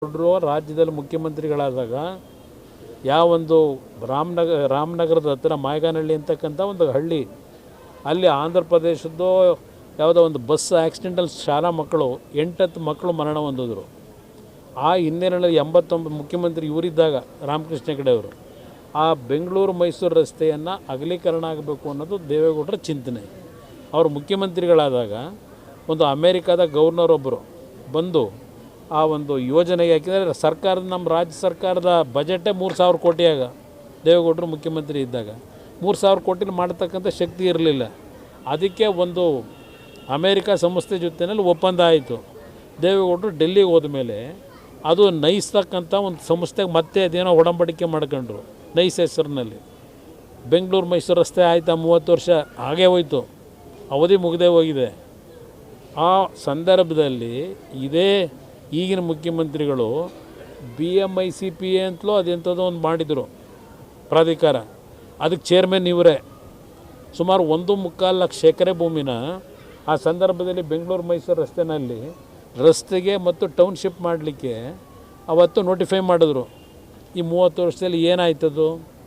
ಗೌಡ್ರು ರಾಜ್ಯದಲ್ಲಿ ಮುಖ್ಯಮಂತ್ರಿಗಳಾದಾಗ ಯಾವೊಂದು ರಾಮನಗರದ ಹತ್ತಿರ ಮಾಯಗಾನಹಳ್ಳಿ ಅಂತಕ್ಕಂಥ ಒಂದು ಹಳ್ಳಿ, ಅಲ್ಲಿ ಆಂಧ್ರ ಪ್ರದೇಶದ್ದು ಯಾವುದೋ ಒಂದು ಬಸ್ ಆಕ್ಸಿಡೆಂಟಲ್ಲಿ ಶಾಲಾ ಮಕ್ಕಳು 8-10 ಮಕ್ಕಳು ಮರಣ ಹೊಂದಿದ್ರು. ಆ ಹಿನ್ನೆಲೆಯಲ್ಲಿ 89 ಮುಖ್ಯಮಂತ್ರಿ ಇವರಿದ್ದಾಗ ರಾಮಕೃಷ್ಣ ಹೆಗಡೆ ಅವರು ಆ ಬೆಂಗಳೂರು ಮೈಸೂರು ರಸ್ತೆಯನ್ನು ಅಗಲೀಕರಣ ಆಗಬೇಕು ಅನ್ನೋದು ದೇವೇಗೌಡರ ಚಿಂತನೆ. ಅವರು ಮುಖ್ಯಮಂತ್ರಿಗಳಾದಾಗ ಒಂದು ಅಮೇರಿಕಾದ ಗವರ್ನರ್ ಒಬ್ಬರು ಬಂದು ಆ ಒಂದು ಯೋಜನೆಗೆ ಯಾಕೆಂದರೆ ನಮ್ಮ ರಾಜ್ಯ ಸರ್ಕಾರದ ಬಜೆಟೇ 3,000 ಕೋಟಿ ಆಗ ದೇವೇಗೌಡರು ಮುಖ್ಯಮಂತ್ರಿ ಇದ್ದಾಗ 3,000 ಕೋಟಿಲಿ ಮಾಡತಕ್ಕಂಥ ಶಕ್ತಿ ಇರಲಿಲ್ಲ. ಅದಕ್ಕೆ ಒಂದು ಅಮೇರಿಕಾ ಸಂಸ್ಥೆ ಜೊತೆಯಲ್ಲಿ ಒಪ್ಪಂದ ಆಯಿತು. ದೇವೇಗೌಡರು ಡೆಲ್ಲಿಗೆ ಹೋದ ಮೇಲೆ ಅದು ನೈಸ್ತಕ್ಕಂಥ ಒಂದು ಸಂಸ್ಥೆಗೆ ಮತ್ತೆ ಅದೇನೋ ಒಡಂಬಡಿಕೆ ಮಾಡ್ಕೊಂಡ್ರು ನೈಸ್ ಹೆಸರಿನಲ್ಲಿ. ಬೆಂಗಳೂರು ಮೈಸೂರು ರಸ್ತೆ ಆಯಿತಾ 30 ವರ್ಷ ಹಾಗೇ ಹೋಯಿತು, ಅವಧಿ ಮುಗದೇ ಹೋಗಿದೆ. ಆ ಸಂದರ್ಭದಲ್ಲಿ ಇದೇ ಈಗಿನ ಮುಖ್ಯಮಂತ್ರಿಗಳು BMICPA ಅಂತಲೂ ಅದೆಂಥದ್ದು ಒಂದು ಮಾಡಿದರು ಪ್ರಾಧಿಕಾರ, ಅದಕ್ಕೆ ಚೇರ್ಮನ್ ಇವರೇ. ಸುಮಾರು 1.25 ಲಕ್ಷ ಎಕರೆ ಭೂಮಿನ ಆ ಸಂದರ್ಭದಲ್ಲಿ ಬೆಂಗಳೂರು ಮೈಸೂರು ರಸ್ತೆಗೆ ಮತ್ತು ಟೌನ್ಶಿಪ್ ಮಾಡಲಿಕ್ಕೆ ಅವತ್ತು ನೋಟಿಫೈ ಮಾಡಿದ್ರು. ಈ 30 ವರ್ಷದಲ್ಲಿ ಏನಾಯ್ತದು?